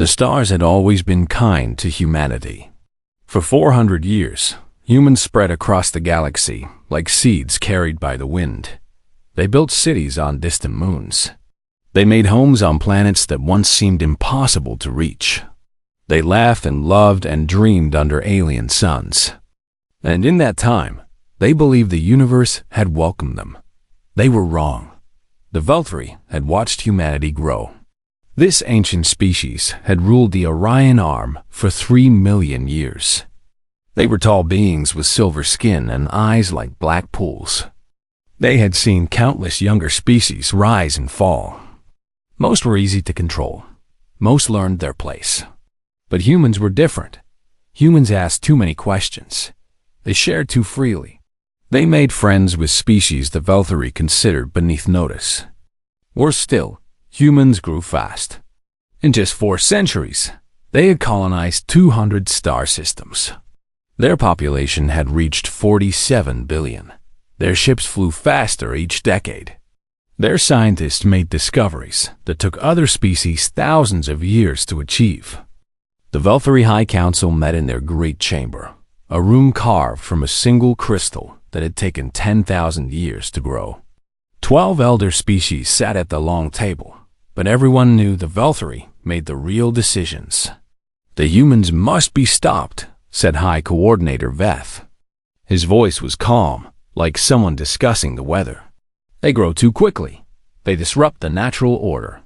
The stars had always been kind to humanity. For 400 years, humans spread across the galaxy like seeds carried by the wind. They built cities on distant moons. They made homes on planets that once seemed impossible to reach. They laughed and loved and dreamed under alien suns. And in that time, they believed the universe had welcomed them. They were wrong. The Velthri had watched humanity grow. This ancient species had ruled the Orion Arm for 3 million years. They were tall beings with silver skin and eyes like black pools. They had seen countless younger species rise and fall. Most were easy to control. Most learned their place. But humans were different. Humans asked too many questions. They shared too freely. They made friends with species the Velthri considered beneath notice. Worse still, humans grew fast. In just 4 centuries, they had colonized 200 star systems. Their population had reached 47 billion. Their ships flew faster each decade. Their scientists made discoveries that took other species thousands of years to achieve. The Velthri High Council met in their great chamber, a room carved from a single crystal that had taken 10,000 years to grow. 12 elder species sat at the long table, but everyone knew the Velthri made the real decisions. The humans must be stopped, said High Coordinator Veth. His voice was calm, like someone discussing the weather. They grow too quickly. They disrupt the natural order.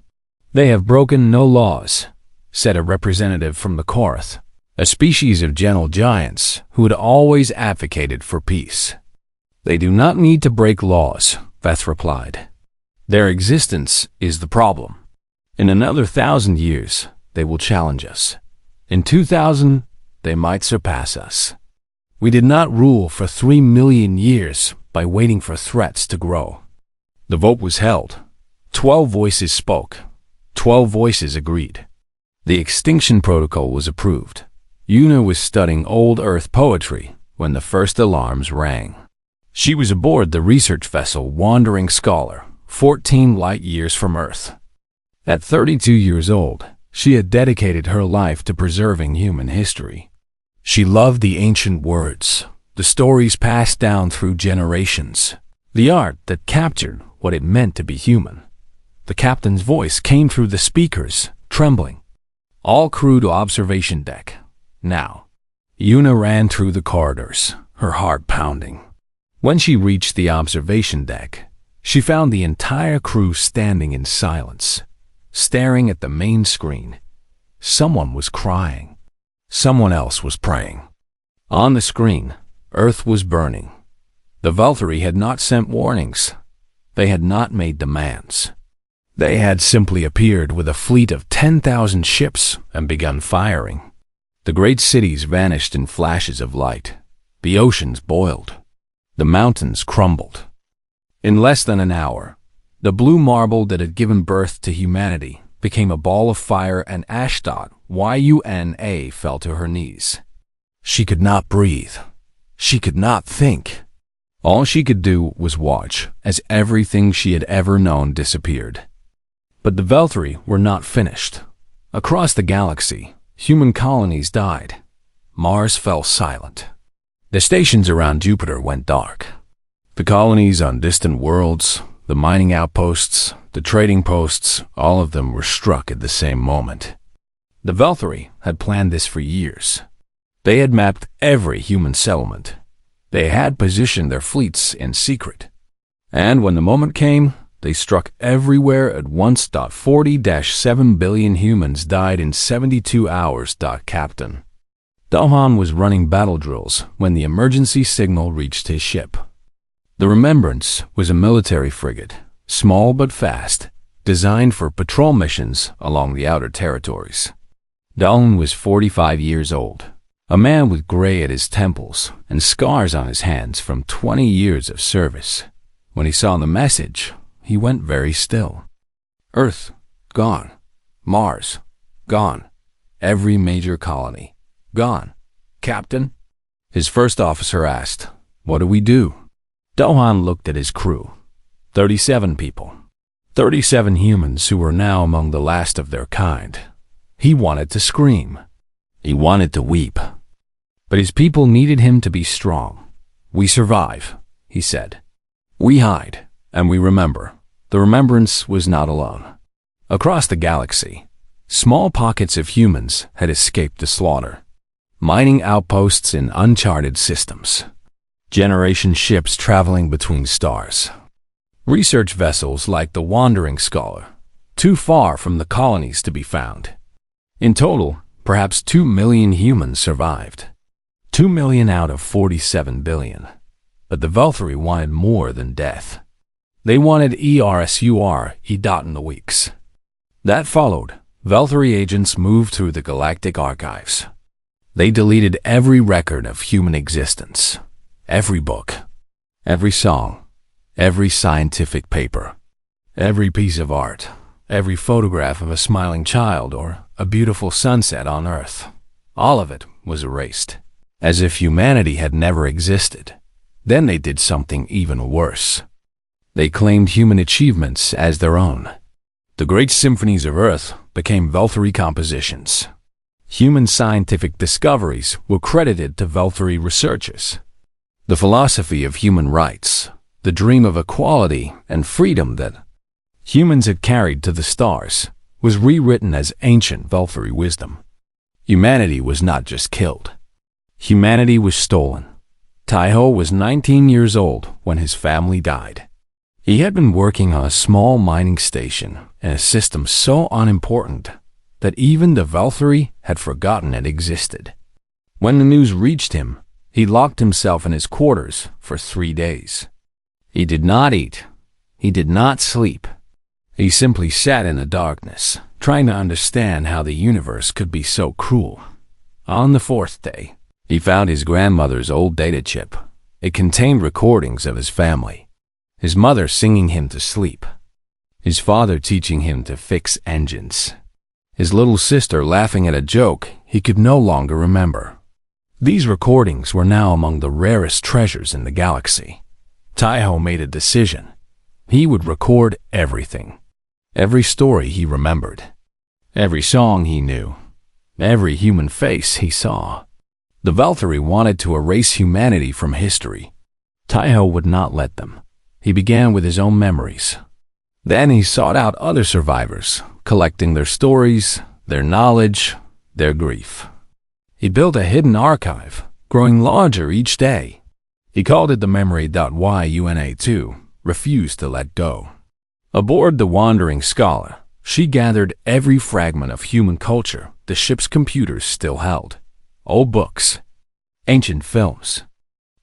They have broken no laws, said a representative from the Korath, a species of gentle giants who had always advocated for peace. They do not need to break laws, Veth replied. Their existence is the problem. In another 1,000 years, they will challenge us. In 2,000, they might surpass us. We did not rule for 3 million years by waiting for threats to grow. The vote was held. 12 voices spoke. 12 voices agreed. The extinction protocol was approved. Una was studying old Earth poetry when the first alarms rang. She was aboard the research vessel Wandering Scholar, 14 light years from Earth. At 32 years old, she had dedicated her life to preserving human history. She loved the ancient words, the stories passed down through generations, the art that captured what it meant to be human. The captain's voice came through the speakers, trembling. All crew to observation deck. Now. Una ran through the corridors, her heart pounding. When she reached the observation deck, she found the entire crew standing in silence, staring at the main screen. Someone was crying. Someone else was praying. On the screen, Earth was burning. The Velthri had not sent warnings. They had not made demands. They had simply appeared with a fleet of 10,000 ships and begun firing. The great cities vanished in flashes of light. The oceans boiled. The mountains crumbled. In less than an hour, the blue marble that had given birth to humanity became a ball of fire, and Ashdod, Yuna, fell to her knees. She could not breathe. She could not think. All she could do was watch as everything she had ever known disappeared. But the Velthri were not finished. Across the galaxy, human colonies died. Mars fell silent. The stations around Jupiter went dark. The colonies on distant worlds, the mining outposts, the trading posts, all of them were struck at the same moment. The Velthri had planned this for years. They had mapped every human settlement. They had positioned their fleets in secret. And when the moment came, they struck everywhere at once. 40-7 billion humans died in 72 hours. Captain Dalhan was running battle drills when the emergency signal reached his ship. The Remembrance was a military frigate, small but fast, designed for patrol missions along the outer territories. Dalhan was 45 years old, a man with gray at his temples and scars on his hands from 20 years of service. When he saw the message, he went very still. Earth, gone. Mars, gone. Every major colony, gone. Captain? His first officer asked, "What do we do?" Dalhan looked at his crew. 37 people. 37 humans who were now among the last of their kind. He wanted to scream. He wanted to weep. But his people needed him to be strong. "We survive," he said. "We hide, and we remember." The remembrance was not alone. Across the galaxy, small pockets of humans had escaped the slaughter. Mining outposts in uncharted systems. Generation ships traveling between stars. Research vessels like the Wandering Scholar, too far from the colonies to be found. In total, perhaps 2 million humans survived. 2 million out of 47 billion. But the Velthari wanted more than death. They wanted ERSUR in the weeks. That followed. Velthari agents moved through the galactic archives. They deleted every record of human existence. Every book. Every song. Every scientific paper. Every piece of art. Every photograph of a smiling child or a beautiful sunset on Earth. All of it was erased, as if humanity had never existed. Then they did something even worse. They claimed human achievements as their own. The great symphonies of Earth became Velthari compositions. Human scientific discoveries were credited to Velthari researchers. The philosophy of human rights, the dream of equality and freedom that humans had carried to the stars, was rewritten as ancient Velthari wisdom. Humanity was not just killed. Humanity was stolen. Taiho was 19 years old when his family died. He had been working on a small mining station in a system so unimportant that even the Velthari had forgotten it existed. When the news reached him, he locked himself in his quarters for 3 days. He did not eat. He did not sleep. He simply sat in the darkness, trying to understand how the universe could be so cruel. On the 4th day, he found his grandmother's old data chip. It contained recordings of his family. His mother singing him to sleep. His father teaching him to fix engines. His little sister laughing at a joke he could no longer remember. These recordings were now among the rarest treasures in the galaxy. Taiho made a decision. He would record everything. Every story he remembered. Every song he knew. Every human face he saw. The Velthari wanted to erase humanity from history. Taiho would not let them. He began with his own memories. Then he sought out other survivors, collecting their stories, their knowledge, their grief. He built a hidden archive, growing larger each day. He called it the Memory.YUNA2, refused to let go. Aboard the Wandering Scholar, she gathered every fragment of human culture the ship's computers still held. Old books, ancient films,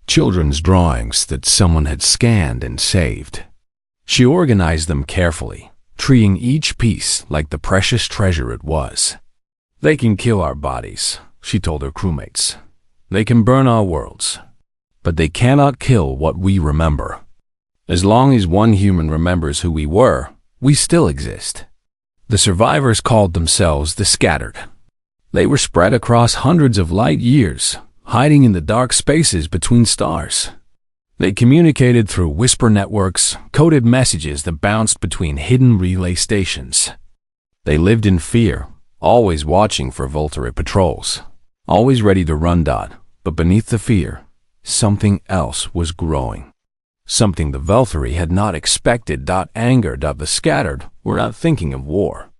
children's drawings that someone had scanned and saved. She organized them carefully, treating each piece like the precious treasure it was. "They can kill our bodies," she told her crewmates. "They can burn our worlds. But they cannot kill what we remember. As long as one human remembers who we were, we still exist." The survivors called themselves the Scattered. They were spread across hundreds of light years, hiding in the dark spaces between stars. They communicated through whisper networks, coded messages that bounced between hidden relay stations. They lived in fear, always watching for Velthari patrols, always ready to run. But beneath the fear, something else was growing. Something the Velthari had not expected. Anger. The Scattered were not thinking of war.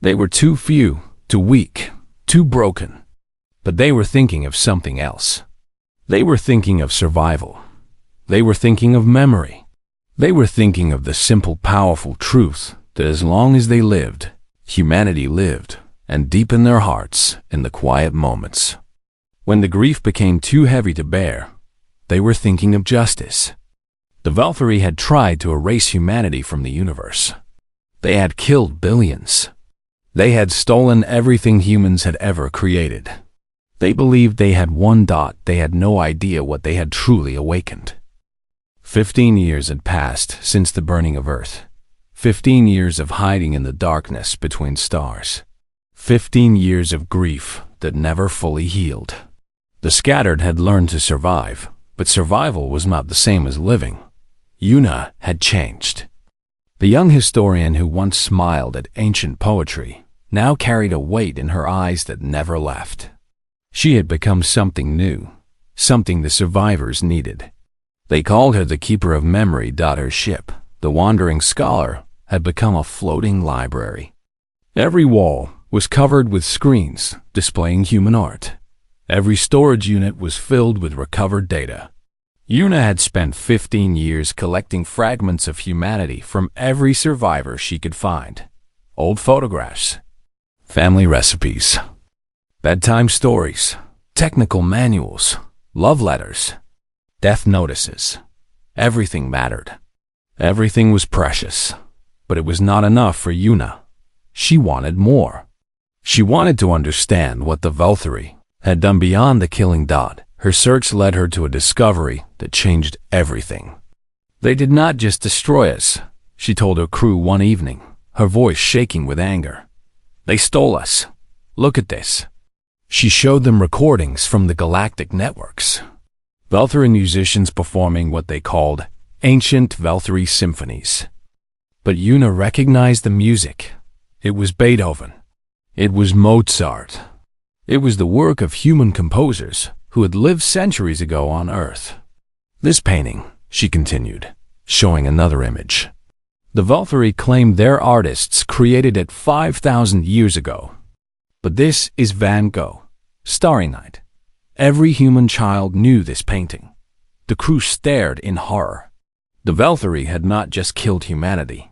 They were too few, too weak, too broken. But they were thinking of something else. They were thinking of survival. They were thinking of memory. They were thinking of the simple, powerful truth that as long as they lived, humanity lived, and deep in their hearts, in the quiet moments. When the grief became too heavy to bear, they were thinking of justice. The Velthari had tried to erase humanity from the universe. They had killed billions. They had stolen everything humans had ever created. They believed they had won. They had no idea what they had truly awakened. 15 years had passed since the burning of Earth. 15 years of hiding in the darkness between stars. 15 years of grief that never fully healed. The Scattered had learned to survive, but survival was not the same as living. Yuna had changed. The young historian who once smiled at ancient poetry now carried a weight in her eyes that never left. She had become something new, something the survivors needed. They called her the Keeper of Memory. Her ship, the Wandering Scholar, had become a floating library. Every wall was covered with screens displaying human art. Every storage unit was filled with recovered data. Una had spent 15 years collecting fragments of humanity from every survivor she could find. Old photographs, family recipes, bedtime stories, technical manuals, love letters, death notices. Everything mattered. Everything was precious. But it was not enough for Una. She wanted more. She wanted to understand what the Valkyrie had done beyond the killing dot. Her search led her to a discovery that changed everything. They did not just destroy us, she told her crew one evening, her voice shaking with anger. They stole us. Look at this. She showed them recordings from the galactic networks. Valkyrie musicians performing what they called ancient Valkyrie symphonies. But Una recognized the music. It was Beethoven. It was Mozart. It was the work of human composers who had lived centuries ago on Earth. This painting, she continued, showing another image. The Valkyrie claimed their artists created it 5,000 years ago. But this is Van Gogh, Starry Night. Every human child knew this painting. The crew stared in horror. The Valkyrie had not just killed humanity.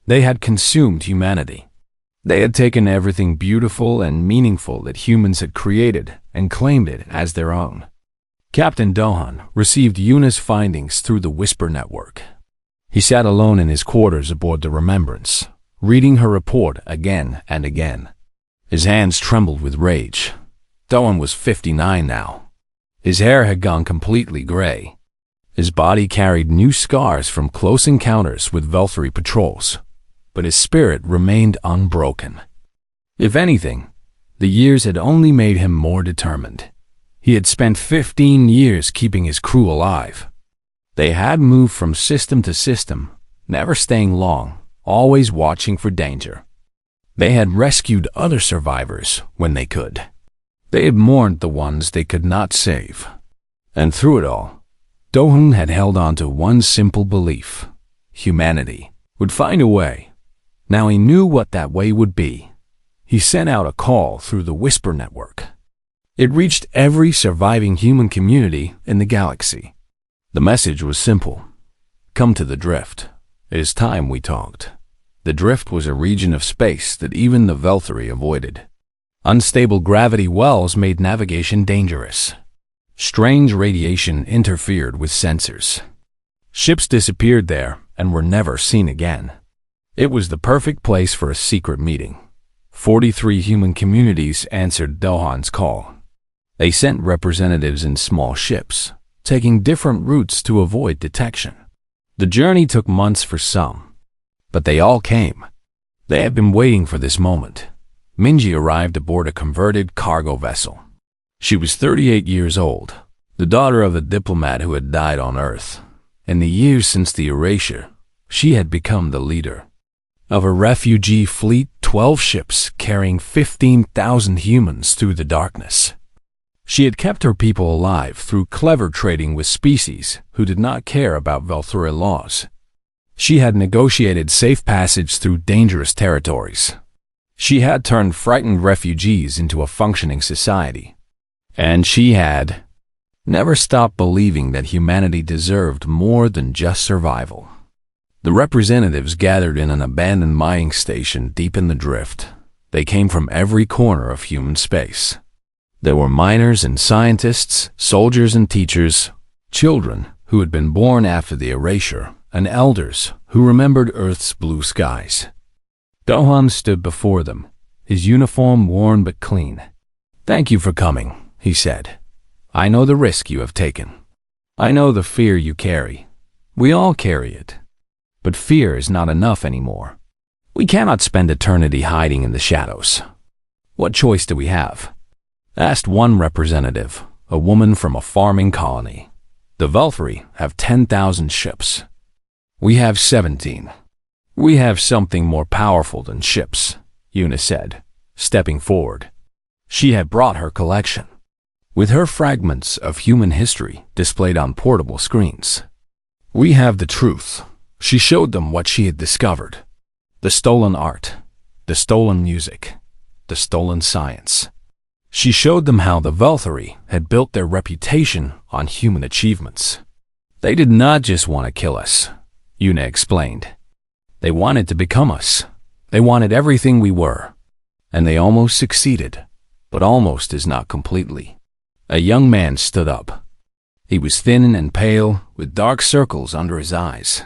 They had consumed humanity. They had taken everything beautiful and meaningful that humans had created and claimed it as their own. Captain Dohan received Una's findings through the Whisper Network. He sat alone in his quarters aboard the Remembrance, reading her report again and again. His hands trembled with rage. Dohan was 59 now. His hair had gone completely gray. His body carried new scars from close encounters with Valkyrie patrols, but his spirit remained unbroken. If anything, the years had only made him more determined. He had spent 15 years keeping his crew alive. They had moved from system to system, never staying long, always watching for danger. They had rescued other survivors when they could. They had mourned the ones they could not save. And through it all, Dohan had held on to one simple belief: humanity would find a way. Now he knew what that way would be. He sent out a call through the Whisper Network. It reached every surviving human community in the galaxy. The message was simple. Come to the Drift. It is time we talked. The Drift was a region of space that even the Valkyrie avoided. Unstable gravity wells made navigation dangerous. Strange radiation interfered with sensors. Ships disappeared there and were never seen again. It was the perfect place for a secret meeting. 43 human communities answered Dohan's call. They sent representatives in small ships, taking different routes to avoid detection. The journey took months for some, but they all came. They had been waiting for this moment. Minji arrived aboard a converted cargo vessel. She was 38 years old, the daughter of a diplomat who had died on Earth. In the years since the erasure, she had become the leader of a refugee fleet, 12 ships carrying 15,000 humans through the darkness. She had kept her people alive through clever trading with species who did not care about Valkyrie laws. She had negotiated safe passage through dangerous territories. She had turned frightened refugees into a functioning society. And she had never stopped believing that humanity deserved more than just survival. The representatives gathered in an abandoned mining station deep in the Drift. They came from every corner of human space. There were miners and scientists, soldiers and teachers, children who had been born after the erasure, and elders who remembered Earth's blue skies. Dohan stood before them, his uniform worn but clean. "Thank you for coming," he said. "I know the risk you have taken. I know the fear you carry. We all carry it. But fear is not enough anymore. We cannot spend eternity hiding in the shadows. What choice do we have?" Asked one representative, a woman from a farming colony. "The Valkyrie have 10,000 ships. We have 17. We have something more powerful than ships," Una said. stepping forward. She had brought her collection, with her fragments of human history displayed on portable screens. "We have the truth." She showed them what she had discovered. The stolen art, the stolen music, the stolen science. She showed them how the Velthari had built their reputation on human achievements. "They did not just want to kill us," Una explained. "They wanted to become us. They wanted everything we were. And they almost succeeded, but almost is not completely." A young man stood up. He was thin and pale, with dark circles under his eyes.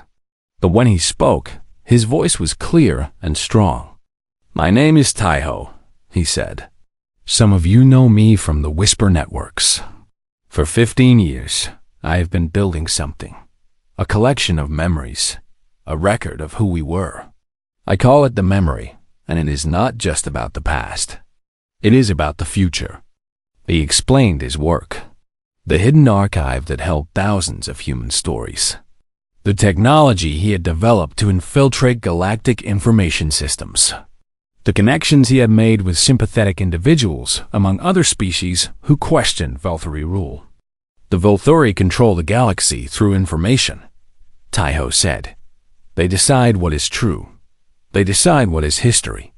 But when he spoke, his voice was clear and strong. "My name is Taiho," he said. "Some of you know me from the Whisper networks. For 15 years, I have been building something, a collection of memories, a record of who we were. I call it the memory, and it is not just about the past. It is about the future." He explained his work, the hidden archive that held thousands of human stories, the technology he had developed to infiltrate galactic information systems, the connections he had made with sympathetic individuals among other species who questioned Velthari rule. "The Velthari control the galaxy through information," Taiho said. "They decide what is true. They decide what is history.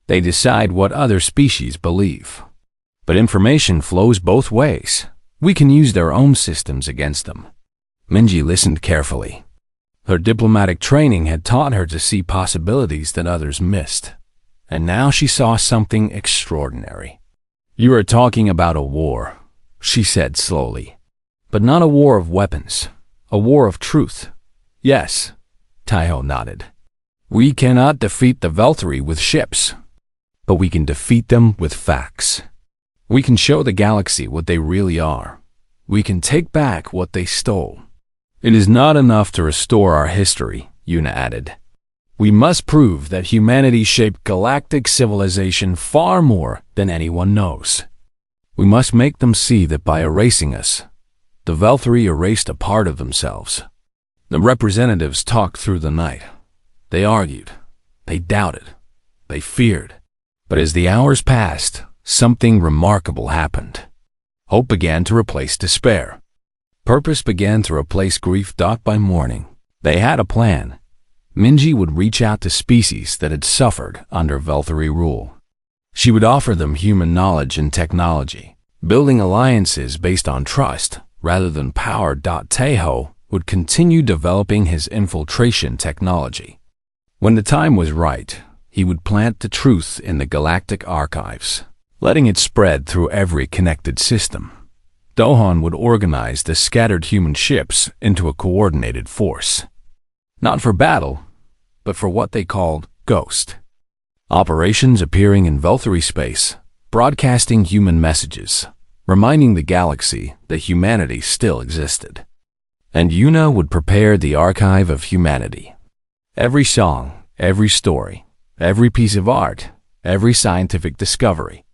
They decide what other species believe. But information flows both ways. We can use their own systems against them." Minji listened carefully. Her diplomatic training had taught her to see possibilities that others missed. And now she saw something extraordinary. "You are talking about a war," she said slowly. "But not a war of weapons, a war of truth." "Yes," Taiho nodded. "We cannot defeat the Velthari with ships, but we can defeat them with facts. We can show the galaxy what they really are. We can take back what they stole. It is not enough to restore our history," Una added. "We must prove that humanity shaped galactic civilization far more than anyone knows. We must make them see that by erasing us, the Velthari erased a part of themselves." The representatives talked through the night. They argued. They doubted. They feared. But as the hours passed, something remarkable happened. Hope began to replace despair. Purpose began to replace grief. By morning, they had a plan. Minji would reach out to species that had suffered under Velthari rule. She would offer them human knowledge and technology, building alliances based on trust rather than power. Taiho would continue developing his infiltration technology. When the time was right, he would plant the truth in the galactic archives, letting it spread through every connected system. Dohan would organize the scattered human ships into a coordinated force, not for battle, but for what they called Ghost. Operations appearing in Velthari space, broadcasting human messages, reminding the galaxy that humanity still existed. And Una would prepare the archive of humanity. Every song, every story, every piece of art, every scientific discovery,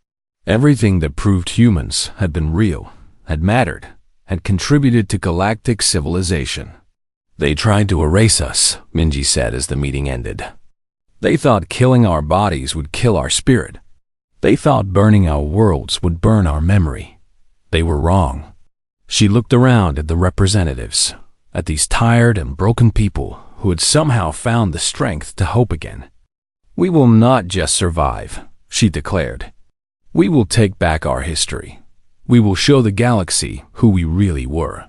everything that proved humans had been real, had mattered, had contributed to galactic civilization. "They tried to erase us," Minji said as the meeting ended. "They thought killing our bodies would kill our spirit. They thought burning our worlds would burn our memory. They were wrong." She looked around at the representatives, at these tired and broken people who had somehow found the strength to hope again. "We will not just survive," she declared. "We will take back our history. We will show the galaxy who we really were.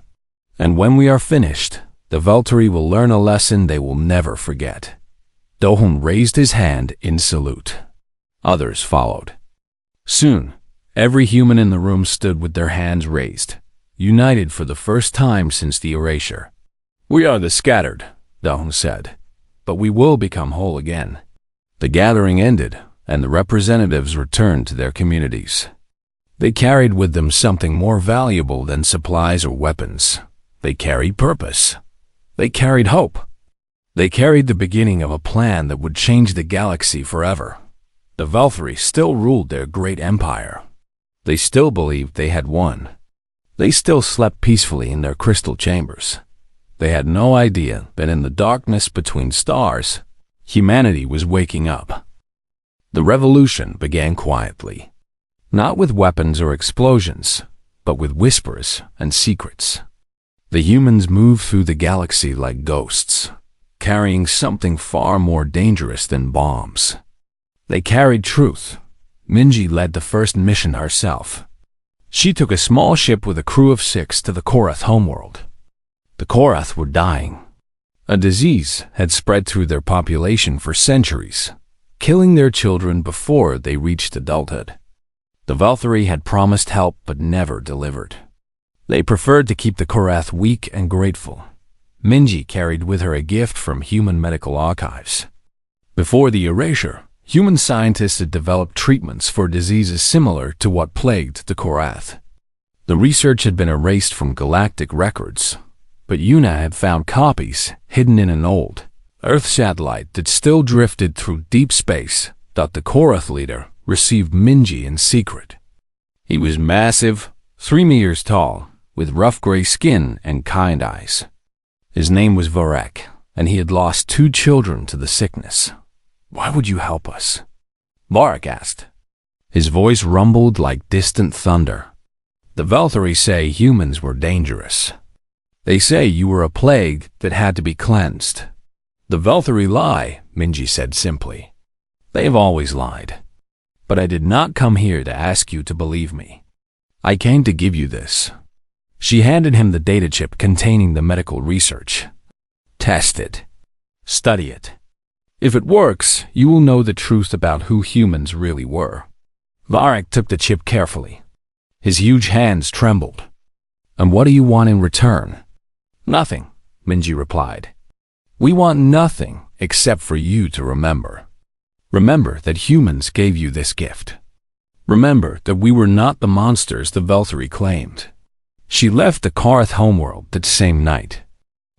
And when we are finished, the Velthari will learn a lesson they will never forget." Dohun raised his hand in salute. Others followed. Soon, every human in the room stood with their hands raised, united for the first time since the erasure. "We are the scattered," Dohun said, "but we will become whole again." The gathering ended, and the representatives returned to their communities. They carried with them something more valuable than supplies or weapons. They carried purpose. They carried hope. They carried the beginning of a plan that would change the galaxy forever. The Velthari still ruled their great empire. They still believed they had won. They still slept peacefully in their crystal chambers. They had no idea that in the darkness between stars, humanity was waking up. The revolution began quietly, not with weapons or explosions, but with whispers and secrets. The humans moved through the galaxy like ghosts, carrying something far more dangerous than bombs. They carried truth. Minji led the first mission herself. She took a small ship with a crew of 6 to the Korath homeworld. The Korath were dying. A disease had spread through their population for centuries, killing their children before they reached adulthood. The Valkyrie had promised help but never delivered. They preferred to keep the Korath weak and grateful. Minji carried with her a gift from human medical archives. Before the erasure, human scientists had developed treatments for diseases similar to what plagued the Korath. The research had been erased from galactic records, but Yuna had found copies hidden in an old Earth satellite that still drifted through deep space. The Korath leader received Minji in secret. He was massive, 3 meters tall, with rough gray skin and kind eyes. His name was Varek, and he had lost 2 children to the sickness. "Why would you help us?" Varek asked. His voice rumbled like distant thunder. "The Valkyrie say humans were dangerous. They say you were a plague that had to be cleansed." "The Valkyrie lie," Minji said simply. "They have always lied. But I did not come here to ask you to believe me. I came to give you this." She handed him the data chip containing the medical research. "Test it. Study it. If it works, you will know the truth about who humans really were." Varek took the chip carefully. His huge hands trembled. "And what do you want in return?" "Nothing," Minji replied. "We want nothing except for you to remember. Remember that humans gave you this gift. Remember that we were not the monsters the Valkyrie claimed." She left the Korath homeworld that same night.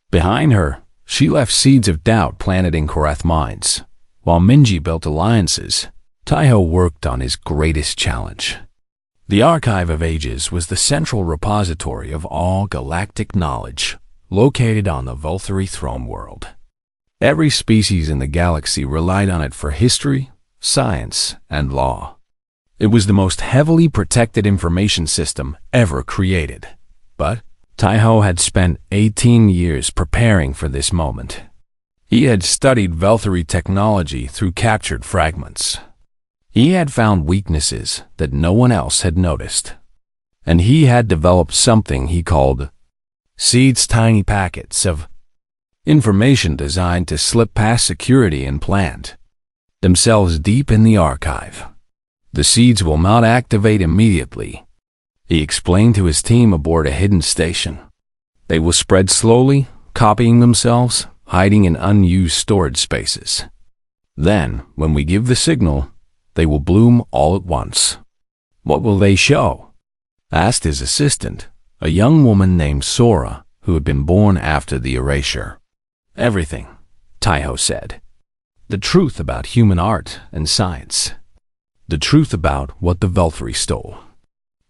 Behind her, she left seeds of doubt planted in Korath minds. While Minji built alliances, Taiho worked on his greatest challenge. The Archive of Ages was the central repository of all galactic knowledge, located on the Valkyrie throne world. Every species in the galaxy relied on it for history, science, and law. It was the most heavily protected information system ever created. But Taiho had spent 18 years preparing for this moment. He had studied Valkyrie technology through captured fragments. He had found weaknesses that no one else had noticed. And he had developed something he called seeds, tiny packets of information designed to slip past security and plant themselves deep in the archive. "The seeds will not activate immediately," he explained to his team aboard a hidden station. "They will spread slowly, copying themselves, hiding in unused storage spaces. Then, when we give the signal, they will bloom all at once." "What will they show?" asked his assistant, a young woman named Sora, who had been born after the erasure. "Everything," Taiho said. "The truth about human art and science. The truth about what the Valkyrie stole.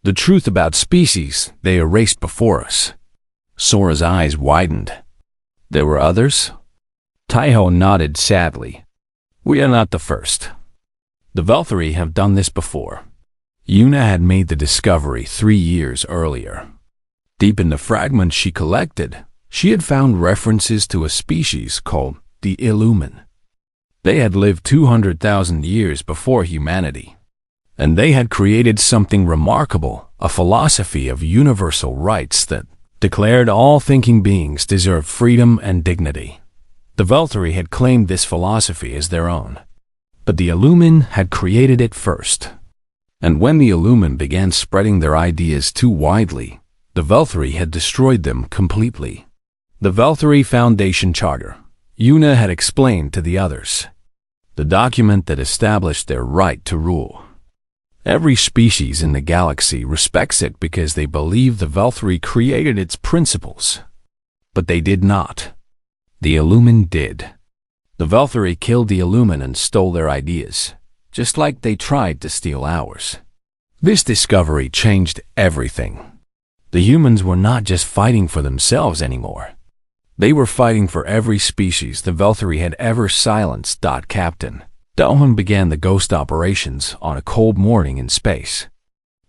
The truth about species they erased before us." Sora's eyes widened. "There were others?" Taiho nodded sadly. "We are not the first. The Valkyrie have done this before." Yuna had made the discovery 3 years earlier. Deep in the fragments she collected, she had found references to a species called the Illumin. They had lived 200,000 years before humanity, and they had created something remarkable, a philosophy of universal rights that declared all thinking beings deserve freedom and dignity. The Valkyrie had claimed this philosophy as their own, but the Illumin had created it first. And when the Illumin began spreading their ideas too widely, the Valkyrie had destroyed them completely. The Valkyrie Foundation Charter, Yuna had explained to the others. The document that established their right to rule. Every species in the galaxy respects it because they believe the Valkyrie created its principles. But they did not. The Illumin did. The Valkyrie killed the Illumin and stole their ideas, just like they tried to steal ours. This discovery changed everything. The humans were not just fighting for themselves anymore. They were fighting for every species the Valkyrie had ever silenced. Captain, Dohan began the ghost operations on a cold morning in space.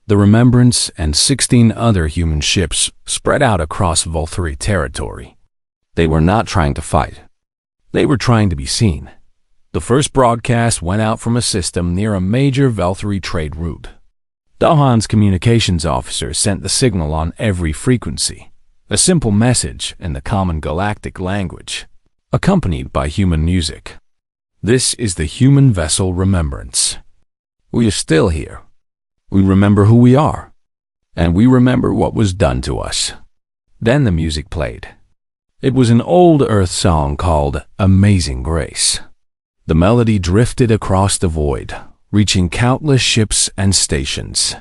The Remembrance and 16 other human ships spread out across Volthari territory. They were not trying to fight. They were trying to be seen. The first broadcast went out from a system near a major Volthari trade route. Dohan's communications officer sent the signal on every frequency, a simple message in the common galactic language, accompanied by human music. This is the human vessel Remembrance. We are still here. We remember who we are, and we remember what was done to us. Then the music played. It was an old Earth song called Amazing Grace. The melody drifted across the void, reaching countless ships and stations.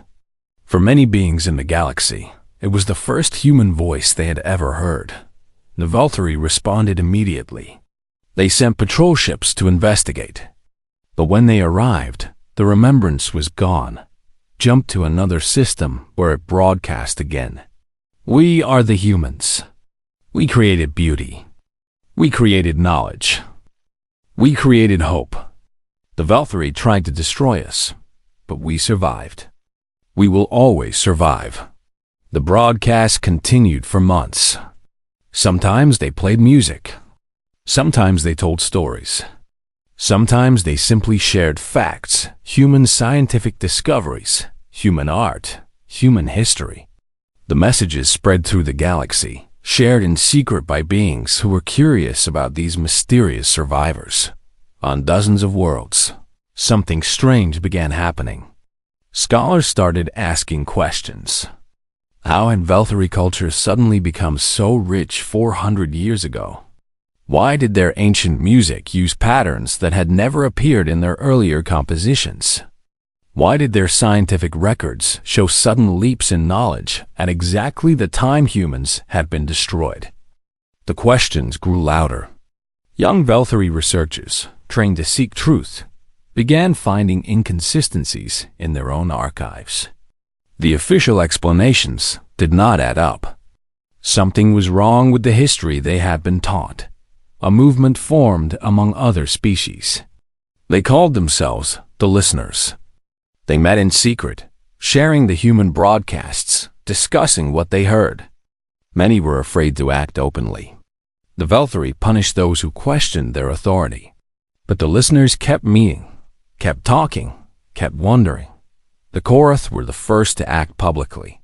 For many beings in the galaxy, it was the first human voice they had ever heard. The Volthari responded immediately. They sent patrol ships to investigate. But when they arrived, the Remembrance was gone, jumped to another system where it broadcast again. We are the humans. We created beauty. We created knowledge. We created hope. The Volthari tried to destroy us, but we survived. We will always survive. The broadcast continued for months. Sometimes they played music. Sometimes they told stories. Sometimes they simply shared facts, human scientific discoveries, human art, human history. The messages spread through the galaxy, shared in secret by beings who were curious about these mysterious survivors. On dozens of worlds, something strange began happening. Scholars started asking questions. How had Volthari culture suddenly become so rich 400 years ago? Why did their ancient music use patterns that had never appeared in their earlier compositions? Why did their scientific records show sudden leaps in knowledge at exactly the time humans had been destroyed? The questions grew louder. Young Volthari researchers, trained to seek truth, began finding inconsistencies in their own archives. The official explanations did not add up. Something was wrong with the history they had been taught. A movement formed among other species. They called themselves the Listeners. They met in secret, sharing the human broadcasts, discussing what they heard. Many were afraid to act openly. The Volthari punished those who questioned their authority. But the Listeners kept meeting, kept talking, kept wondering. The Korath were the first to act publicly.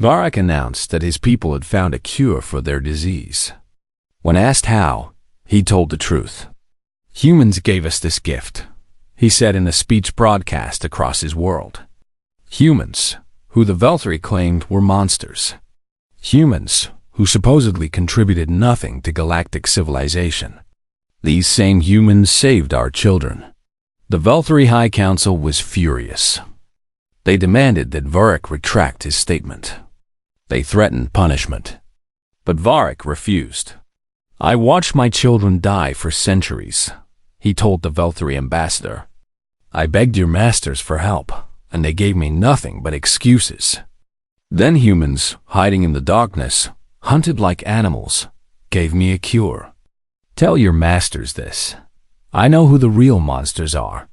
Varric announced that his people had found a cure for their disease. When asked how, he told the truth. Humans gave us this gift, he said in a speech broadcast across his world. Humans, who the Volthari claimed were monsters. Humans, who supposedly contributed nothing to galactic civilization. These same humans saved our children. The Volthari High Council was furious. They demanded that Varric retract his statement. They threatened punishment. But Varric refused. I watched my children die for centuries, he told the Volthari ambassador. I begged your masters for help, and they gave me nothing but excuses. Then humans, hiding in the darkness, hunted like animals, gave me a cure. Tell your masters this. I know who the real monsters are.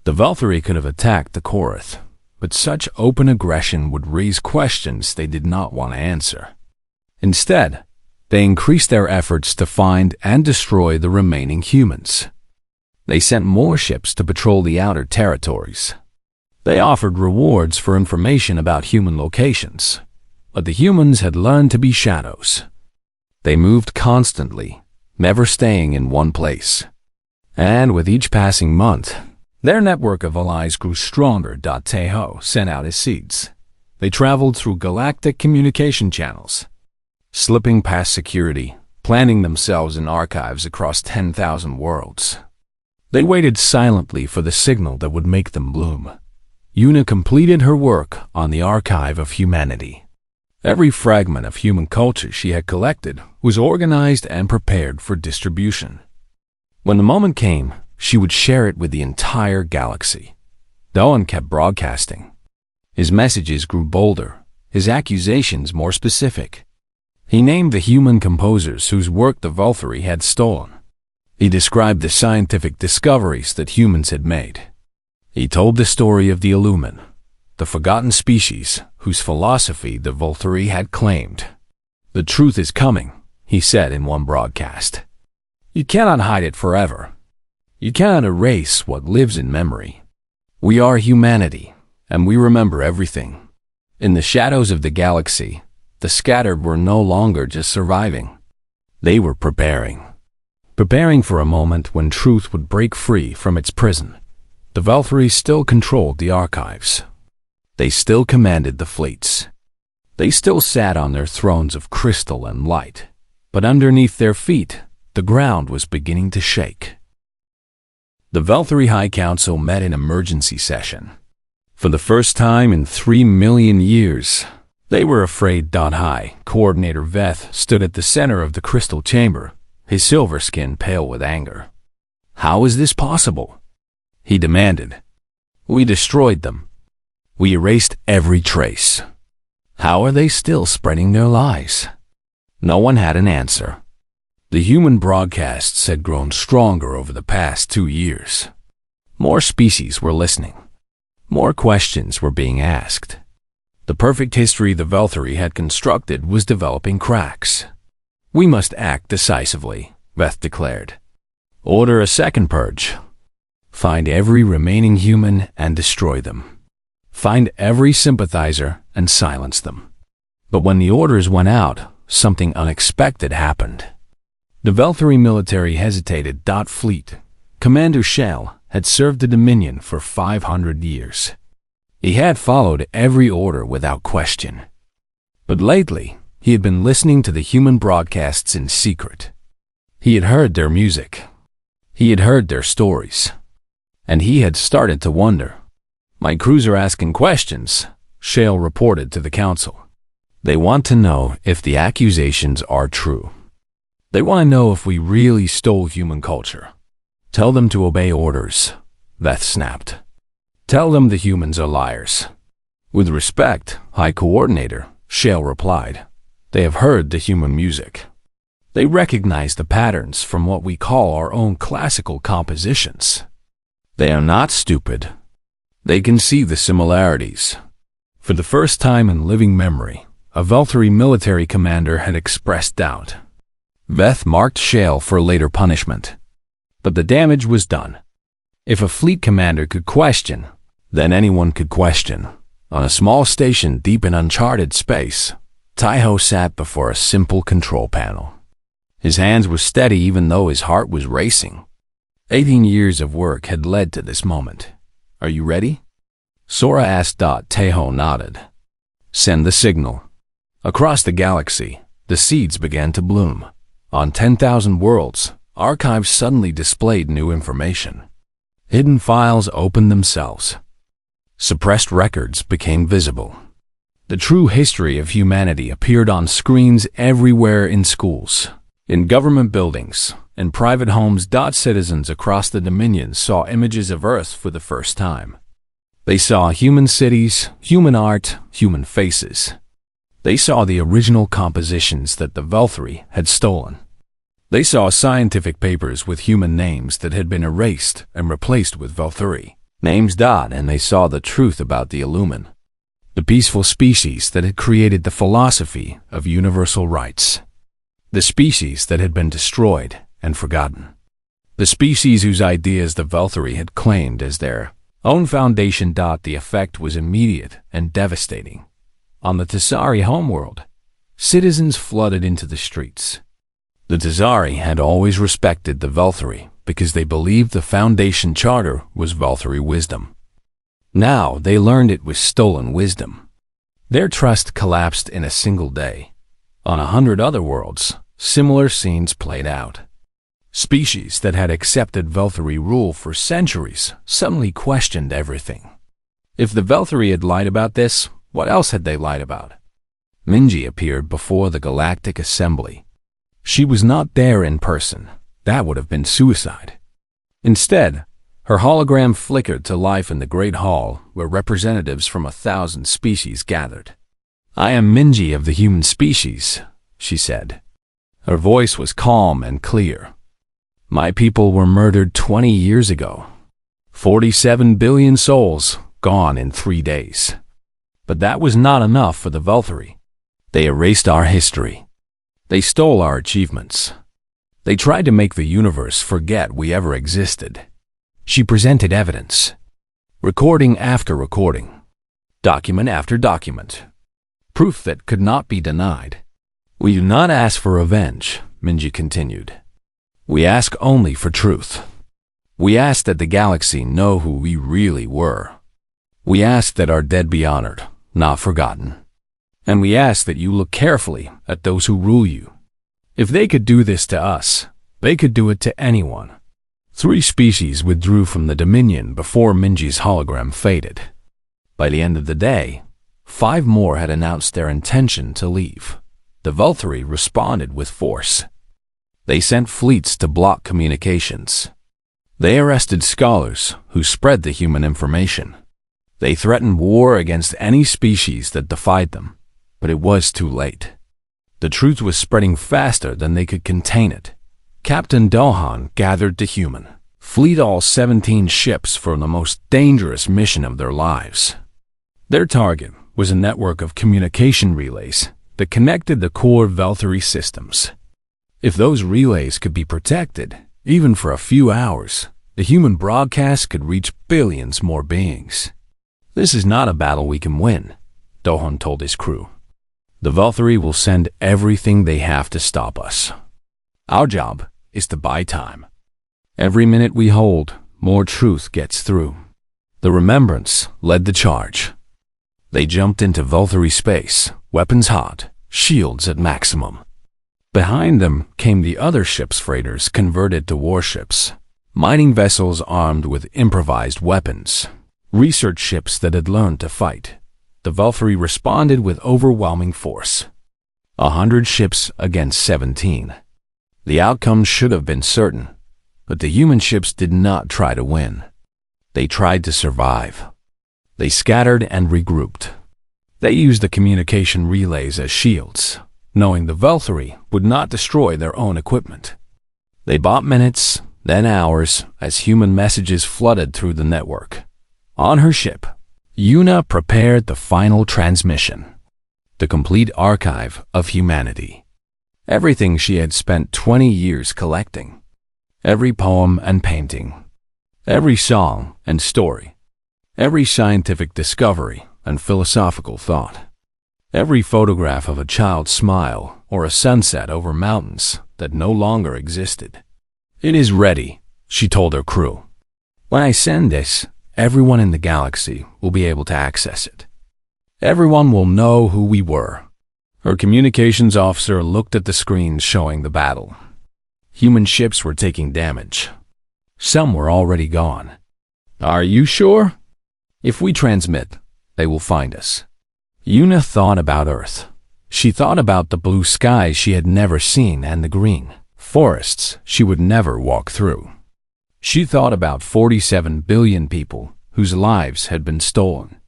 The Volthari could have attacked the Korath, but such open aggression would raise questions they did not want to answer. Instead, they increased their efforts to find and destroy the remaining humans. They sent more ships to patrol the outer territories. They offered rewards for information about human locations, but the humans had learned to be shadows. They moved constantly, never staying in one place. And with each passing month, their network of allies grew stronger. Teho sent out his seeds. They traveled through galactic communication channels, slipping past security, planting themselves in archives across 10,000 worlds. They waited silently for the signal that would make them bloom. Una completed her work on the archive of humanity. Every fragment of human culture she had collected was organized and prepared for distribution. When the moment came, she would share it with the entire galaxy. Doan kept broadcasting. His messages grew bolder, his accusations more specific. He named the human composers whose work the Volthari had stolen. He described the scientific discoveries that humans had made. He told the story of the Illumin, the forgotten species whose philosophy the Volturi had claimed. "The truth is coming," he said in one broadcast. "You cannot hide it forever. You cannot erase what lives in memory. We are humanity, and we remember everything." In the shadows of the galaxy, the scattered were no longer just surviving. They were preparing for a moment when truth would break free from its prison. The Valkyries still controlled the archives. They still commanded the fleets. They still sat on their thrones of crystal and light. But underneath their feet, the ground was beginning to shake. The Valkyrie High Council met in emergency session. For the first time in 3 million years, they were afraid. High Coordinator Veth stood at the center of the crystal chamber, his silver skin pale with anger. "How is this possible?" he demanded. "We destroyed them. We erased every trace. How are they still spreading their lies?" No one had an answer. The human broadcasts had grown stronger over the past 2 years. More species were listening. More questions were being asked. The perfect history the Valkyrie had constructed was developing cracks. "We must act decisively," Veth declared. "Order a second purge. Find every remaining human and destroy them. Find every sympathizer and silence them." But when the orders went out, something unexpected happened. The Valkyrie military hesitated. Fleet Commander Shell had served the Dominion for 500 years. He had followed every order without question. But lately, he had been listening to the human broadcasts in secret. He had heard their music. He had heard their stories. And he had started to wonder. "My crews are asking questions," Shale reported to the council. "They want to know if the accusations are true. They want to know if we really stole human culture." "Tell them to obey orders," Veth snapped. "Tell them the humans are liars." "With respect, High Coordinator," Shale replied. "They have heard the human music. They recognize the patterns from what we call our own classical compositions. They are not stupid. They can see the similarities." For the first time in living memory, a Valkyrie military commander had expressed doubt. Veth marked Shale for later punishment. But the damage was done. If a fleet commander could question, then anyone could question. On a small station deep in uncharted space, Taiho sat before a simple control panel. His hands were steady even though his heart was racing. 18 years of work had led to this moment. "Are you ready?" Sora asked. Taiho nodded. "Send the signal." Across the galaxy, the seeds began to bloom. On 10,000 worlds, archives suddenly displayed new information. Hidden files opened themselves. Suppressed records became visible. The true history of humanity appeared on screens everywhere, in schools, in government buildings, in private homes. Citizens across the Dominion saw images of Earth for the first time. They saw human cities, human art, human faces. They saw the original compositions that the Valkyrie had stolen. They saw scientific papers with human names that had been erased and replaced with Valkyrie names. And they saw the truth about the Illumin, the peaceful species that had created the philosophy of universal rights. The species that had been destroyed and forgotten. The species whose ideas the Valkyrie had claimed as their own foundation. The effect was immediate and devastating. On the Tessari homeworld, citizens flooded into the streets. The Tessari had always respected the Valkyrie because they believed the Foundation Charter was Valkyrie wisdom. Now they learned it was stolen wisdom. Their trust collapsed in a single day. On 100 other worlds, similar scenes played out. Species that had accepted Valkyrie rule for centuries suddenly questioned everything. If the Valkyrie had lied about this, what else had they lied about? Minji appeared before the Galactic Assembly. She was not there in person. That would have been suicide. Instead, her hologram flickered to life in the Great Hall, where representatives from 1,000 species gathered. "I am Minji of the human species," she said. Her voice was calm and clear. My people were murdered 20 years ago. 47 billion souls gone in 3 days. But that was not enough for the Velthari. They erased our history. They stole our achievements. They tried to make the universe forget we ever existed. She presented evidence. Recording after recording. Document after document. Proof that could not be denied. We do not ask for revenge, Minji continued. We ask only for truth. We ask that the galaxy know who we really were. We ask that our dead be honored, not forgotten. And we ask that you look carefully at those who rule you. If they could do this to us, they could do it to anyone. 3 species withdrew from the Dominion before Minji's hologram faded. By the end of the day, 5 more had announced their intention to leave. The Velthari responded with force. They sent fleets to block communications. They arrested scholars who spread the human information. They threatened war against any species that defied them, but it was too late. The truth was spreading faster than they could contain it. Captain Dohan gathered the human fleet all 17 ships for the most dangerous mission of their lives. Their target was a network of communication relays that connected the core Velthari systems. If those relays could be protected, even for a few hours, the human broadcast could reach billions more beings. This is not a battle we can win, Dohan told his crew. The Velthari will send everything they have to stop us. Our job is to buy time. Every minute we hold, more truth gets through. The Remembrance led the charge. They jumped into Velthari space, weapons hot, shields at maximum. Behind them came the other ship's freighters converted to warships, mining vessels armed with improvised weapons, research ships that had learned to fight. The Velthari responded with overwhelming force. 100 ships against 17. The outcome should have been certain, but the human ships did not try to win. They tried to survive. They scattered and regrouped. They used the communication relays as shields, knowing the Velthari would not destroy their own equipment. They bought minutes, then hours, as human messages flooded through the network. On her ship, Yuna prepared the final transmission, the complete archive of humanity. Everything she had spent 20 years collecting. Every poem and painting. Every song and story. Every scientific discovery and philosophical thought. Every photograph of a child's smile or a sunset over mountains that no longer existed. It is ready, she told her crew. When I send this, everyone in the galaxy will be able to access it. Everyone will know who we were. Her communications officer looked at the screens showing the battle. Human ships were taking damage. Some were already gone. Are you sure? If we transmit, they will find us. Yuna thought about Earth. She thought about the blue skies she had never seen and the green forests she would never walk through. She thought about 47 billion people whose lives had been stolen.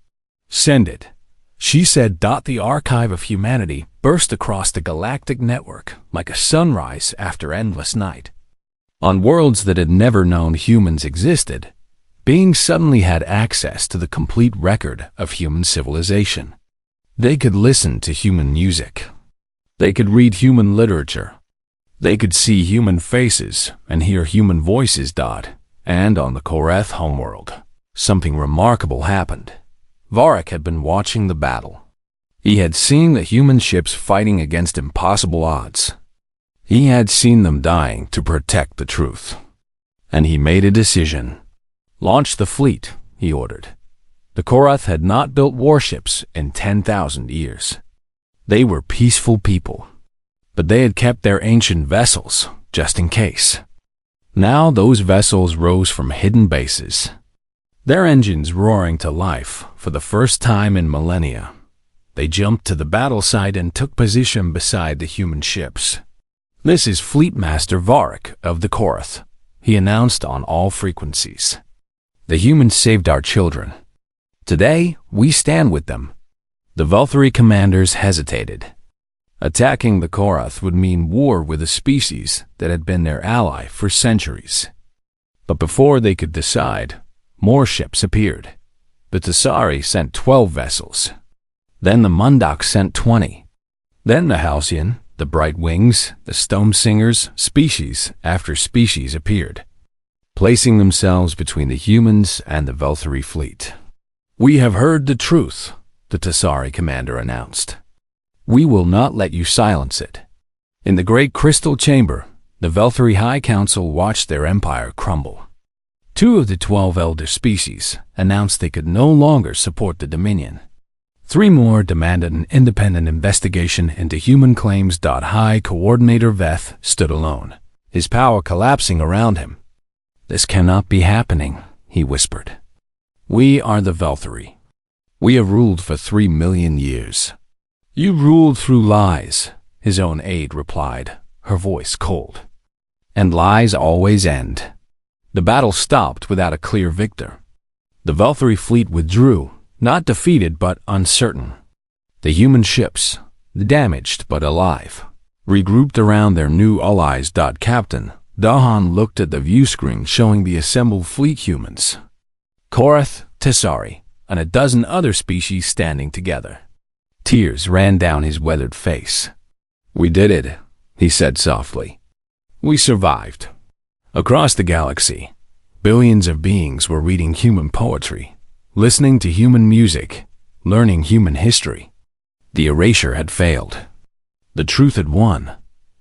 Send it, she said. The archive of humanity burst across the galactic network like a sunrise after endless night. On worlds that had never known humans existed, beings suddenly had access to the complete record of human civilization. They could listen to human music. They could read human literature. They could see human faces and hear human voices. And on the Koreth homeworld, something remarkable happened. Varric had been watching the battle. He had seen the human ships fighting against impossible odds. He had seen them dying to protect the truth. And he made a decision. Launch the fleet, he ordered. The Koreth had not built warships in 10,000 years. They were peaceful people, but they had kept their ancient vessels just in case. Now those vessels rose from hidden bases, their engines roaring to life for the first time in millennia. They jumped to the battle site and took position beside the human ships. This is Fleet Master Varric of the Koreth, he announced on all frequencies. The humans saved our children. Today, we stand with them. The Velthari commanders hesitated. Attacking the Korath would mean war with a species that had been their ally for centuries. But before they could decide, more ships appeared. The Tessari sent 12 vessels. Then the Mundak sent 20. Then the Halcyon, the Bright Wings, the Stone Singers, species after species appeared, placing themselves between the humans and the Velthari fleet. "We have heard the truth," the Tessari commander announced. "We will not let you silence it." In the great crystal chamber, the Velthari High Council watched their empire crumble. 2 of the 12 elder species announced they could no longer support the Dominion. 3 more demanded an independent investigation into human claims. High Coordinator Veth stood alone, his power collapsing around him. "This cannot be happening," he whispered. "We are the Velthari. We have ruled for 3 million years." "You ruled through lies," his own aide replied, her voice cold. "And lies always end." The battle stopped without a clear victor. The Velthari fleet withdrew, not defeated but uncertain. The human ships, damaged but alive, regrouped around their new allies. Captain Dahan looked at the view screen showing the assembled fleet humans, Korath, Tessari, and a dozen other species standing together. Tears ran down his weathered face. "We did it," he said softly. "We survived." Across the galaxy, billions of beings were reading human poetry, listening to human music, learning human history. The erasure had failed. The truth had won,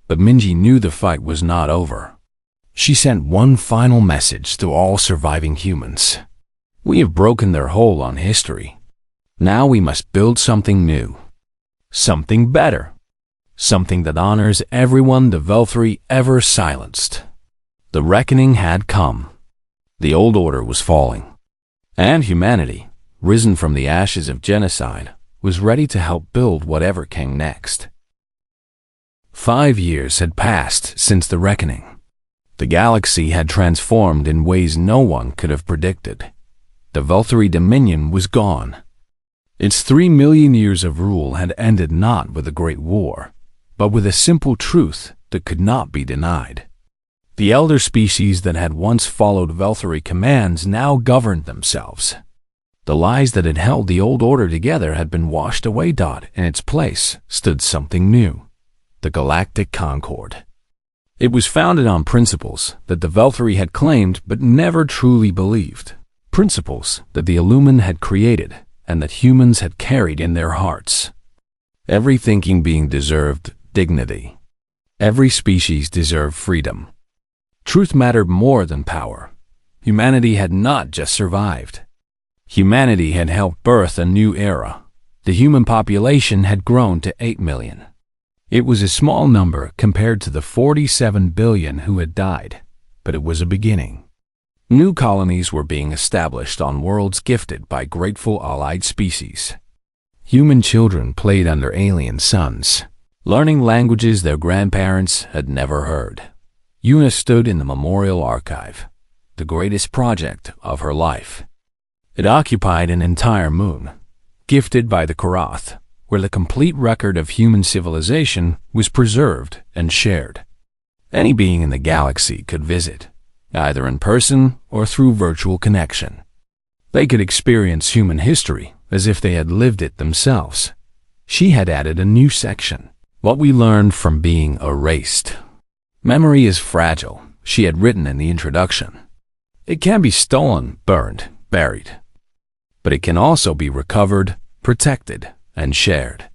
but Minji knew the fight was not over. She sent one final message to all surviving humans. "We have broken their hold on history. Now we must build something new. Something better. Something that honors everyone the Velthari ever silenced." The reckoning had come. The old order was falling. And humanity, risen from the ashes of genocide, was ready to help build whatever came next. 5 years had passed since the reckoning. The galaxy had transformed in ways no one could have predicted. The Velthari Dominion was gone. Its 3 million years of rule had ended not with a great war, but with a simple truth that could not be denied. The elder species that had once followed Velthari commands now governed themselves. The lies that had held the old order together had been washed away. In its place stood something new, the Galactic Concord. It was founded on principles that the Velthari had claimed but never truly believed, principles that the Illumin had created and that humans had carried in their hearts. Every thinking being deserved dignity. Every species deserved freedom. Truth mattered more than power. Humanity had not just survived. Humanity had helped birth a new era. The human population had grown to 8 million. It was a small number compared to the 47 billion who had died, but it was a beginning. New colonies were being established on worlds gifted by grateful allied species. Human children played under alien suns, learning languages their grandparents had never heard. Una stood in the Memorial Archive, the greatest project of her life. It occupied an entire moon, gifted by the Korath, where the complete record of human civilization was preserved and shared. Any being in the galaxy could visit, either in person or through virtual connection. They could experience human history as if they had lived it themselves. She had added a new section, what we learned from being erased. "Memory is fragile," she had written in the introduction. "It can be stolen, burned, buried. But it can also be recovered, protected, and shared."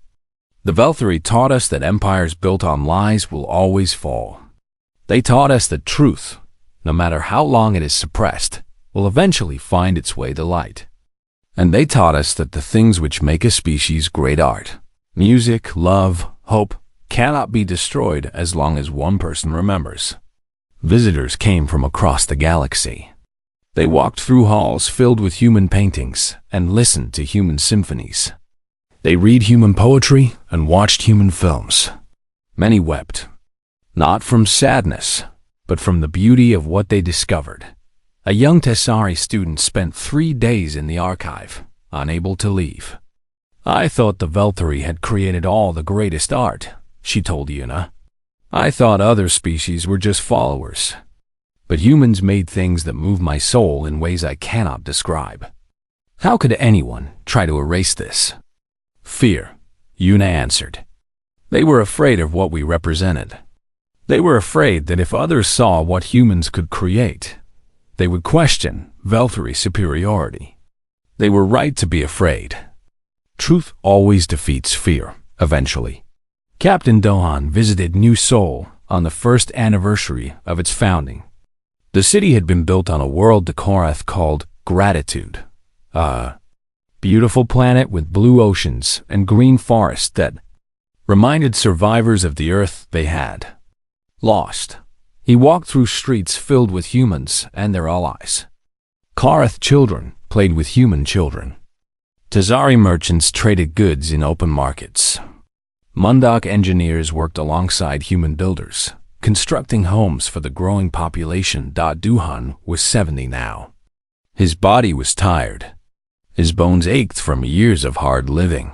The Velthari taught us that empires built on lies will always fall. They taught us that truth, no matter how long it is suppressed, will eventually find its way to light. And they taught us that the things which make a species great art, music, love, hope, cannot be destroyed as long as one person remembers. Visitors came from across the galaxy. They walked through halls filled with human paintings and listened to human symphonies. They read human poetry and watched human films. Many wept, not from sadness, but from the beauty of what they discovered. A young Tessari student spent 3 days in the archive, unable to leave. "I thought the Velthari had created all the greatest art," she told Yuna. I thought other species were just followers. But humans made things that move my soul in ways I cannot describe. How could anyone try to erase this? Fear, Yuna answered. They were afraid of what we represented. They were afraid that if others saw what humans could create, they would question Valthyri's superiority. They were right to be afraid. Truth always defeats fear, eventually. Captain Dohan visited New Seoul on the first anniversary of its founding. The city had been built on a world the Korath called Gratitude, a beautiful planet with blue oceans and green forests that reminded survivors of the Earth they had lost. He walked through streets filled with humans and their allies. Korath children played with human children. Tazari merchants traded goods in open markets. Mundok engineers worked alongside human builders, constructing homes for the growing population. Duhan was 70 now. His body was tired. His bones ached from years of hard living.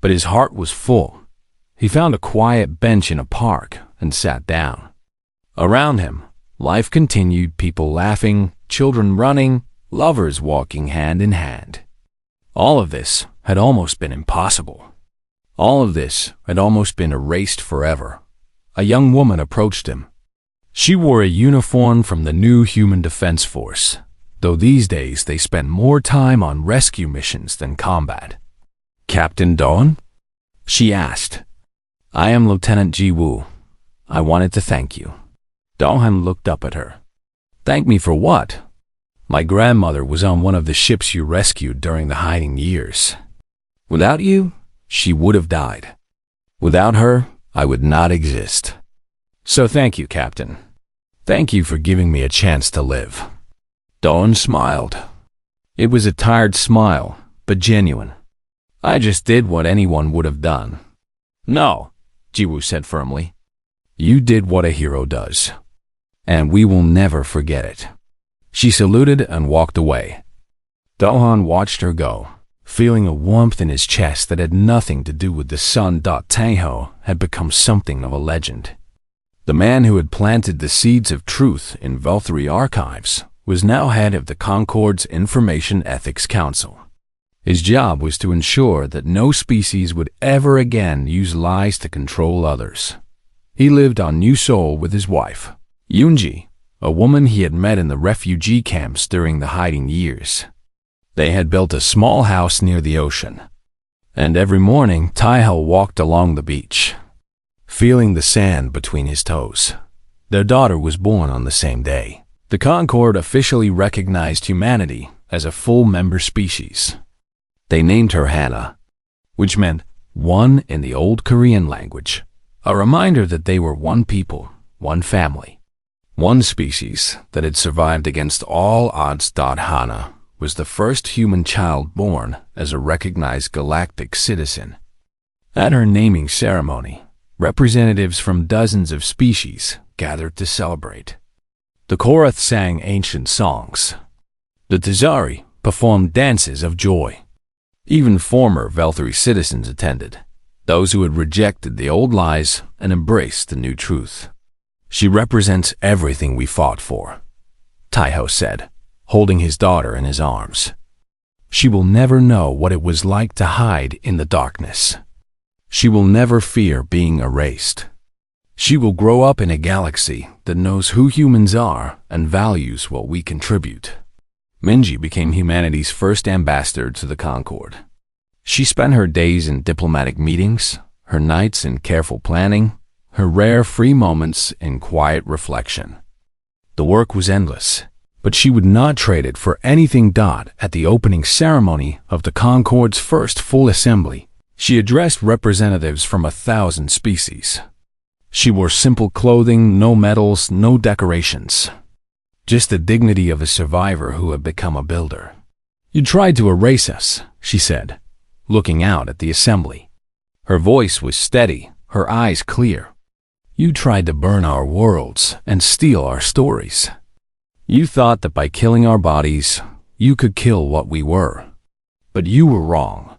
But his heart was full. He found a quiet bench in a park and sat down. Around him, life continued, people laughing, children running, lovers walking hand in hand. All of this had almost been impossible. All of this had almost been erased forever. A young woman approached him. She wore a uniform from the new Human Defense Force, though these days they spent more time on rescue missions than combat. Captain Dawn? She asked. I am Lieutenant Ji Woo. I wanted to thank you. Dohan looked up at her. Thank me for what? My grandmother was on one of the ships you rescued during the hiding years. Without you, she would have died. Without her, I would not exist. So thank you, Captain. Thank you for giving me a chance to live. Dawn smiled. It was a tired smile, but genuine. I just did what anyone would have done. No, Jiwoo said firmly. You did what a hero does. And we will never forget it. She saluted and walked away. Dohan watched her go, feeling a warmth in his chest that had nothing to do with the sun. Taeho had become something of a legend. The man who had planted the seeds of truth in Valthyri archives was now head of the Concord's Information Ethics Council. His job was to ensure that no species would ever again use lies to control others. He lived on New Seoul with his wife, Yoonji, a woman he had met in the refugee camps during the hiding years. They had built a small house near the ocean, and every morning Taeho walked along the beach, feeling the sand between his toes. Their daughter was born on the same day. The Concord officially recognized humanity as a full member species. They named her Hana, which meant one in the old Korean language, a reminder that they were one people, one family, one species that had survived against all odds. Hana was the first human child born as a recognized galactic citizen. At her naming ceremony, representatives from dozens of species gathered to celebrate. The Korath sang ancient songs. The Tazari performed dances of joy. Even former Valthyri citizens attended, those who had rejected the old lies and embraced the new truth. She represents everything we fought for, Taeho said, holding his daughter in his arms. She will never know what it was like to hide in the darkness. She will never fear being erased. She will grow up in a galaxy that knows who humans are and values what we contribute. Minji became humanity's first ambassador to the Concord. She spent her days in diplomatic meetings, her nights in careful planning, her rare free moments in quiet reflection. The work was endless, but she would not trade it for anything. At the opening ceremony of the Concord's first full assembly, she addressed representatives from 1,000 species. She wore simple clothing, no medals, no decorations. Just the dignity of a survivor who had become a builder. You tried to erase us, she said, looking out at the assembly. Her voice was steady, her eyes clear. You tried to burn our worlds and steal our stories. You thought that by killing our bodies, you could kill what we were. But you were wrong.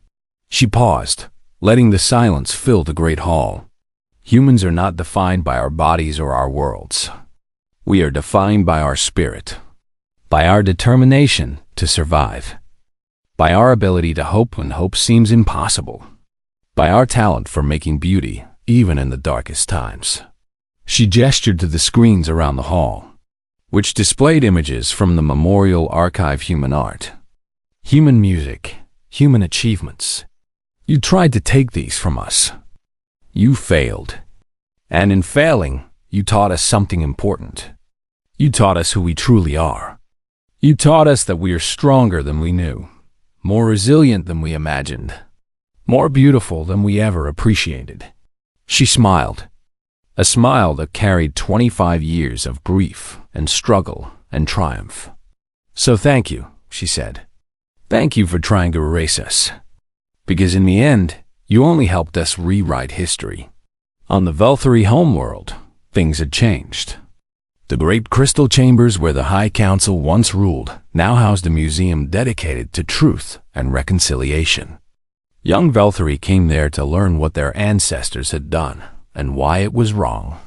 She paused, letting the silence fill the great hall. Humans are not defined by our bodies or our worlds. We are defined by our spirit, by our determination to survive, by our ability to hope when hope seems impossible, by our talent for making beauty even in the darkest times. She gestured to the screens around the hall, which displayed images from the Memorial Archive: human art, human music, human achievements. You tried to take these from us. You failed. And in failing, you taught us something important. You taught us who we truly are. You taught us that we are stronger than we knew, more resilient than we imagined, more beautiful than we ever appreciated. She smiled, a smile that carried 25 years of grief and struggle and triumph. So thank you, she said. Thank you for trying to erase us. Because in the end, you only helped us rewrite history. On the Velthari homeworld, things had changed. The great crystal chambers where the High Council once ruled now housed a museum dedicated to truth and reconciliation. Young Velthari came there to learn what their ancestors had done and why it was wrong.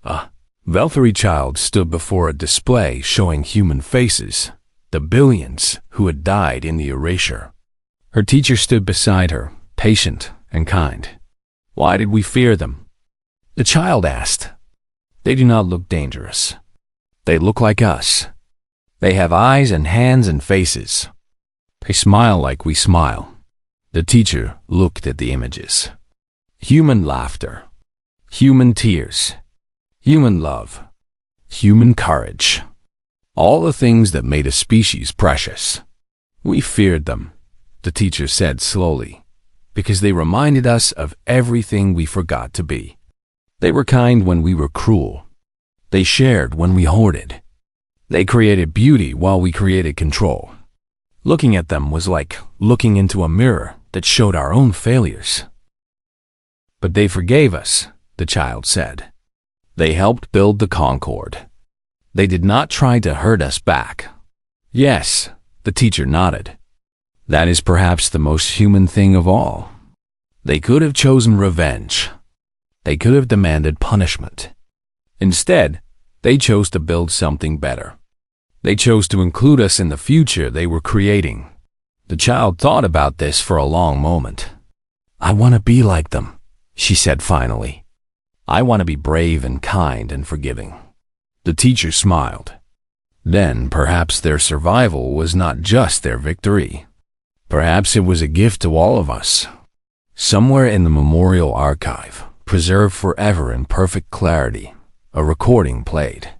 A Velthari child stood before a display showing human faces, the billions who had died in the erasure. Her teacher stood beside her, patient and kind. Why did we fear them? The child asked. They do not look dangerous. They look like us. They have eyes and hands and faces. They smile like we smile. The teacher looked at the images. Human laughter, human tears, human love, human courage. All the things that made a species precious. We feared them, the teacher said slowly, because they reminded us of everything we forgot to be. They were kind when we were cruel. They shared when we hoarded. They created beauty while we created control. Looking at them was like looking into a mirror that showed our own failures. But they forgave us, the child said. They helped build the Concord. They did not try to hurt us back. Yes, the teacher nodded. That is perhaps the most human thing of all. They could have chosen revenge. They could have demanded punishment. Instead, they chose to build something better. They chose to include us in the future they were creating. The child thought about this for a long moment. I want to be like them, she said finally. I want to be brave and kind and forgiving. The teacher smiled. Then perhaps their survival was not just their victory. Perhaps it was a gift to all of us. Somewhere in the Memorial Archive, preserved forever in perfect clarity, a recording played.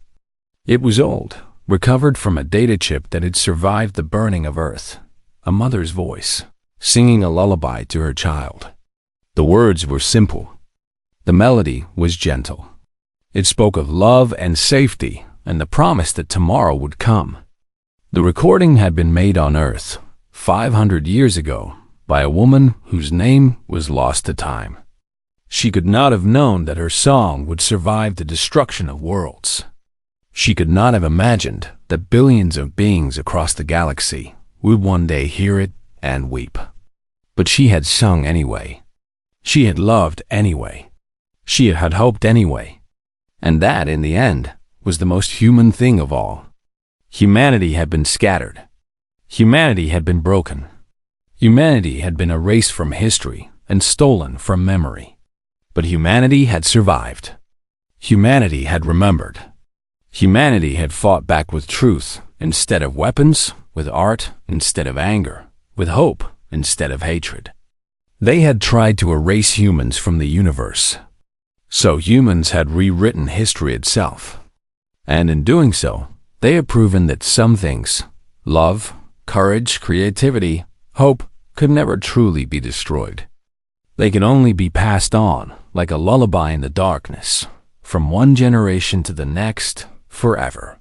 It was old, recovered from a data chip that had survived the burning of Earth. A mother's voice, singing a lullaby to her child. The words were simple. The melody was gentle. It spoke of love and safety and the promise that tomorrow would come. The recording had been made on Earth 500 years ago by a woman whose name was lost to time. She could not have known that her song would survive the destruction of worlds. She could not have imagined that billions of beings across the galaxy would one day hear it and weep. But she had sung anyway. She had loved anyway. She had hoped anyway. And that, in the end, was the most human thing of all. Humanity had been scattered. Humanity had been broken. Humanity had been erased from history and stolen from memory. But humanity had survived. Humanity had remembered. Humanity had fought back with truth instead of weapons, with art instead of anger, with hope instead of hatred. They had tried to erase humans from the universe. So humans had rewritten history itself. And in doing so, they had proven that some things, love, courage, creativity, hope, could never truly be destroyed. They could only be passed on, like a lullaby in the darkness, from one generation to the next, forever.